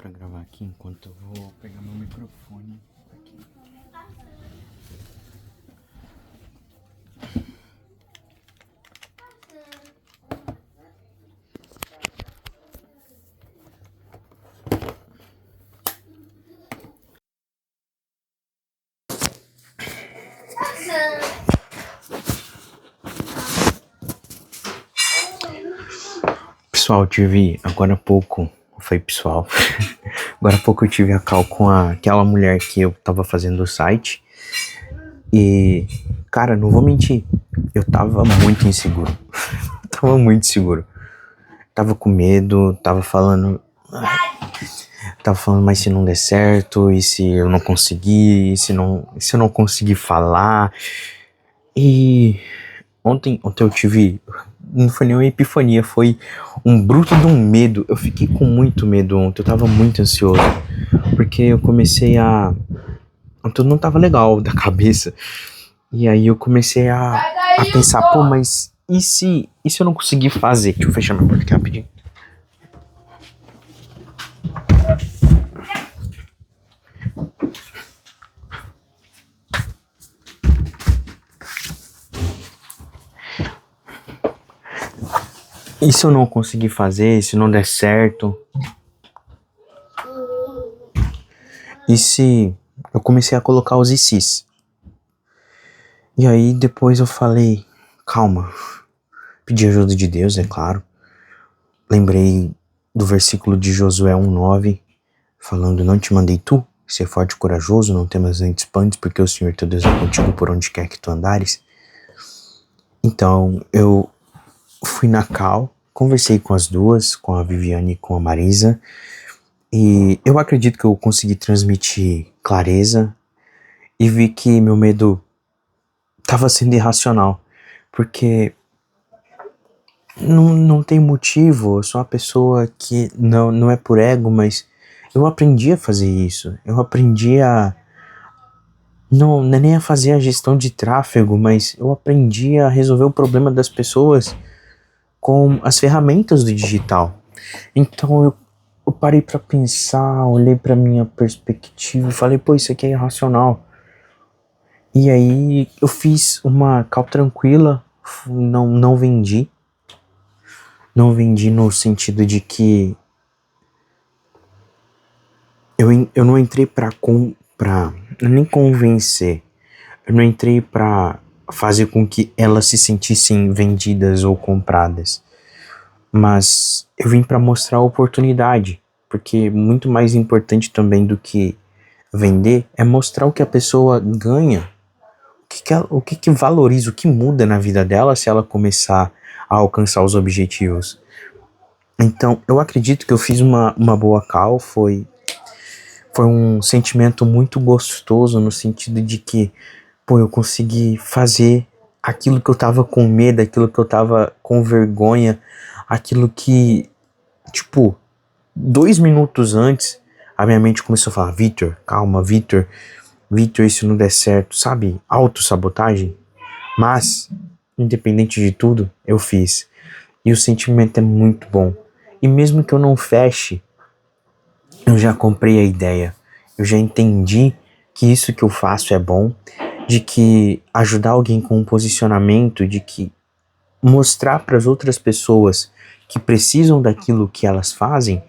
pra gravar aqui enquanto eu vou pegar meu microfone aqui. Pessoal, tive agora há pouco, agora há pouco eu tive a call com aquela mulher que eu tava fazendo o site e, cara, não vou mentir, eu tava muito inseguro, tava com medo, tava falando, mas se não der certo, e se eu não conseguir, e se eu não conseguir falar, e ontem eu tive, não foi nem uma epifania, foi um bruto de um medo. Eu fiquei com muito medo ontem, eu tava muito ansioso, porque eu comecei tudo não tava legal da cabeça, e aí eu comecei a pensar, pô, mas e se eu não conseguir fazer? Deixa eu fechar minha porta aqui rapidinho. E se eu não conseguir fazer, se não der certo? E se eu comecei a colocar os ICs? E aí depois eu falei, calma, pedi ajuda de Deus, é claro. Lembrei do versículo de Josué 1:9, falando, não te mandei tu, ser forte e corajoso, não temas nem te espantes, porque o Senhor teu Deus é contigo por onde quer que tu andares. Então eu fui na call, conversei com as duas, com a Viviane e com a Marisa, e eu acredito que eu consegui transmitir clareza e vi que meu medo estava sendo irracional, porque não tem motivo, eu sou uma pessoa que não é por ego, mas eu aprendi a fazer isso, eu aprendi não é nem a fazer a gestão de tráfego, mas eu aprendi a resolver o problema das pessoas com as ferramentas do digital. Então eu parei pra pensar, olhei pra minha perspectiva e falei, pô, isso aqui é irracional. E aí eu fiz uma call tranquila, não vendi. Não vendi no sentido de que eu não entrei pra nem convencer, eu não entrei pra fazer com que elas se sentissem vendidas ou compradas, mas eu vim pra mostrar a oportunidade, porque muito mais importante também do que vender é mostrar o que a pessoa ganha, o que valoriza, o que muda na vida dela se ela começar a alcançar os objetivos. Então eu acredito que eu fiz uma boa call, foi um sentimento muito gostoso no sentido de que, pô, eu consegui fazer aquilo que eu tava com medo, aquilo que eu tava com vergonha, aquilo que, tipo, 2 minutos antes, a minha mente começou a falar, Vitor, calma, Vitor, isso não der certo, sabe? Autossabotagem. Mas, independente de tudo, eu fiz. E o sentimento é muito bom. E mesmo que eu não feche, eu já comprei a ideia, eu já entendi que isso que eu faço é bom, de que ajudar alguém com um posicionamento, de que mostrar para as outras pessoas que precisam daquilo que elas fazem,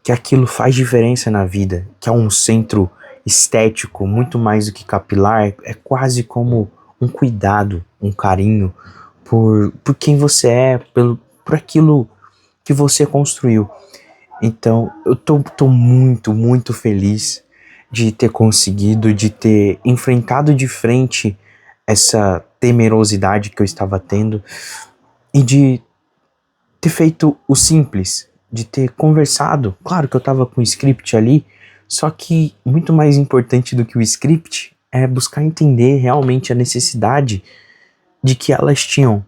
que aquilo faz diferença na vida, que é um centro estético, muito mais do que capilar, é quase como um cuidado, um carinho por quem você é, por aquilo que você construiu. Então, eu tô muito, muito feliz de ter conseguido, de ter enfrentado de frente essa temerosidade que eu estava tendo e de ter feito o simples, de ter conversado. Claro que eu tava com o script ali, só que muito mais importante do que o script é buscar entender realmente a necessidade de que elas tinham.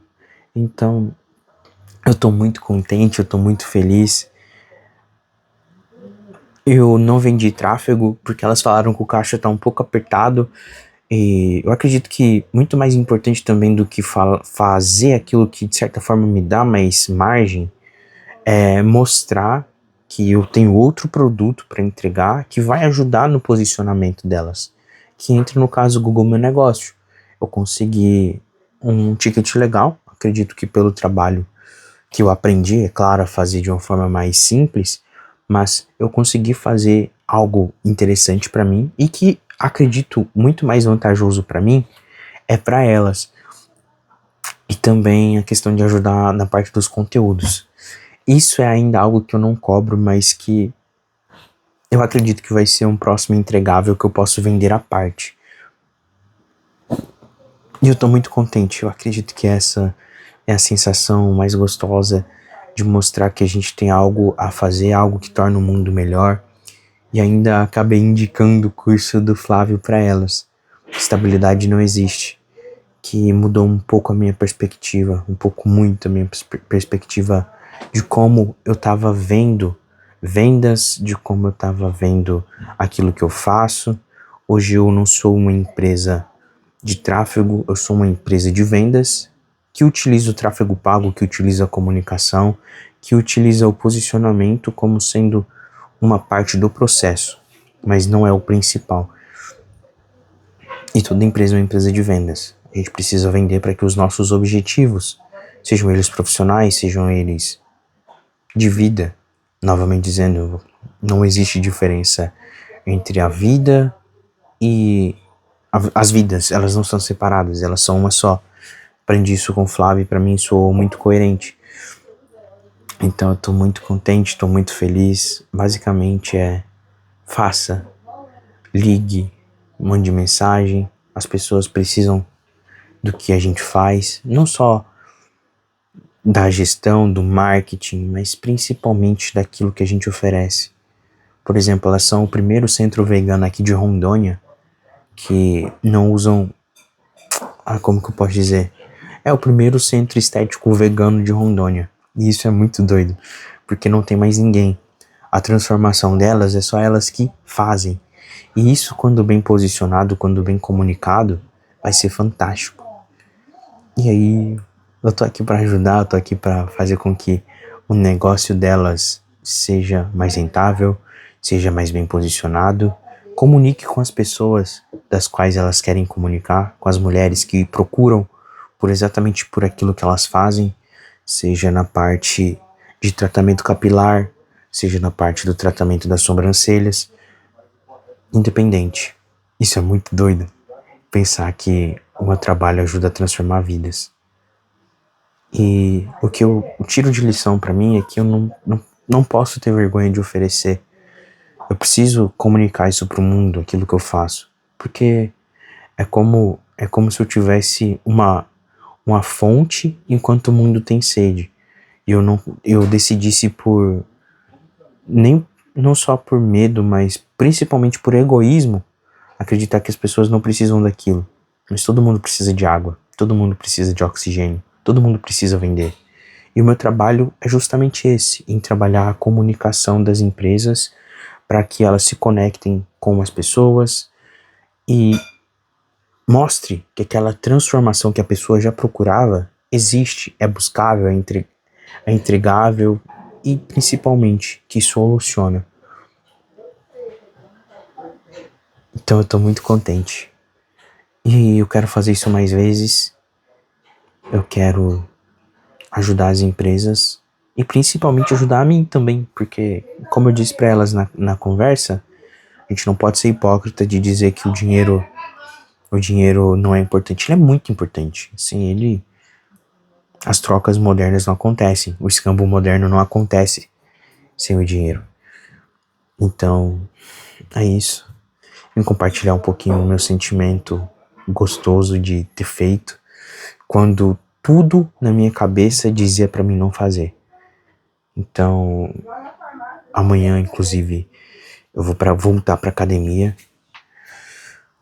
Então, eu tô muito contente, eu tô muito feliz. Eu não vendi tráfego porque elas falaram que o caixa tá um pouco apertado, e eu acredito que muito mais importante também do que fazer aquilo que de certa forma me dá mais margem é mostrar que eu tenho outro produto para entregar que vai ajudar no posicionamento delas. Que entra no caso do Google Meu Negócio. Eu consegui um ticket legal, acredito que pelo trabalho que eu aprendi, é claro, a fazer de uma forma mais simples, mas eu consegui fazer algo interessante para mim e que acredito muito mais vantajoso para mim é para elas. E também a questão de ajudar na parte dos conteúdos. Isso é ainda algo que eu não cobro, mas que eu acredito que vai ser um próximo entregável que eu posso vender à parte. E eu tô muito contente, eu acredito que essa é a sensação mais gostosa de mostrar que a gente tem algo a fazer, algo que torna o mundo melhor. E ainda acabei indicando o curso do Flávio para elas. Estabilidade não existe, que mudou um pouco a minha perspectiva, um pouco muito a minha perspectiva de como eu tava vendo vendas, de como eu tava vendo aquilo que eu faço. Hoje eu não sou uma empresa de tráfego, eu sou uma empresa de vendas que utiliza o tráfego pago, que utiliza a comunicação, que utiliza o posicionamento como sendo uma parte do processo, mas não é o principal. E toda empresa é uma empresa de vendas. A gente precisa vender para que os nossos objetivos, sejam eles profissionais, sejam eles de vida, novamente dizendo, não existe diferença entre a vida e as vidas, elas não são separadas, elas são uma só. Aprendi isso com o Flávio e para mim soou muito coerente. Então eu tô muito contente, tô muito feliz. Basicamente faça, ligue, mande mensagem. As pessoas precisam do que a gente faz, não só da gestão, do marketing, mas principalmente daquilo que a gente oferece. Por exemplo, elas são o primeiro centro vegano aqui de Rondônia que não usam, como que eu posso dizer? É o primeiro centro estético vegano de Rondônia. E isso é muito doido, porque não tem mais ninguém. A transformação delas é só elas que fazem. E isso, quando bem posicionado, quando bem comunicado, vai ser fantástico. E aí, eu tô aqui para ajudar, eu tô aqui para fazer com que o negócio delas seja mais rentável, seja mais bem posicionado. Comunique com as pessoas das quais elas querem comunicar, com as mulheres que procuram por exatamente por aquilo que elas fazem, seja na parte de tratamento capilar, seja na parte do tratamento das sobrancelhas, independente. Isso é muito doido, pensar que o meu trabalho ajuda a transformar vidas. E o que eu tiro de lição pra mim é que eu não posso ter vergonha de oferecer. Eu preciso comunicar isso pro mundo, aquilo que eu faço. Porque é como se eu tivesse uma fonte enquanto o mundo tem sede. E eu decidisse por, nem, não só por medo, mas principalmente por egoísmo, acreditar que as pessoas não precisam daquilo. Mas todo mundo precisa de água, todo mundo precisa de oxigênio, todo mundo precisa vender. E o meu trabalho é justamente esse, em trabalhar a comunicação das empresas para que elas se conectem com as pessoas e mostre que aquela transformação que a pessoa já procurava existe, é buscável, é entregável e principalmente que soluciona. Então eu tô muito contente. E eu quero fazer isso mais vezes. Eu quero ajudar as empresas e principalmente ajudar a mim também, porque, como eu disse para elas na conversa, a gente não pode ser hipócrita de dizer que o dinheiro não é importante. Ele é muito importante. Sem as trocas modernas não acontecem. O escambo moderno não acontece sem o dinheiro. Então, é isso. Vim compartilhar um pouquinho o meu sentimento gostoso de ter feito quando tudo na minha cabeça dizia para mim não fazer. Então, amanhã, inclusive, eu vou voltar pra academia.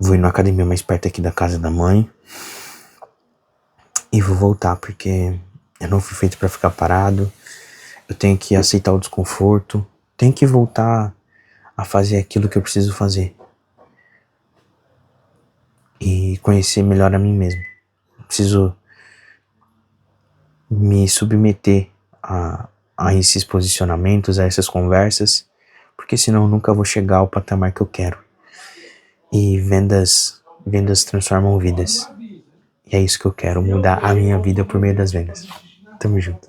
Vou ir na academia mais perto aqui da casa da mãe. E vou voltar porque eu não fui feito pra ficar parado. Eu tenho que aceitar o desconforto. Tenho que voltar a fazer aquilo que eu preciso fazer. E conhecer melhor a mim mesmo. Eu preciso me submeter a esses posicionamentos, a essas conversas, porque senão eu nunca vou chegar ao patamar que eu quero. E vendas transformam vidas. E é isso que eu quero, mudar a minha vida por meio das vendas. Tamo junto.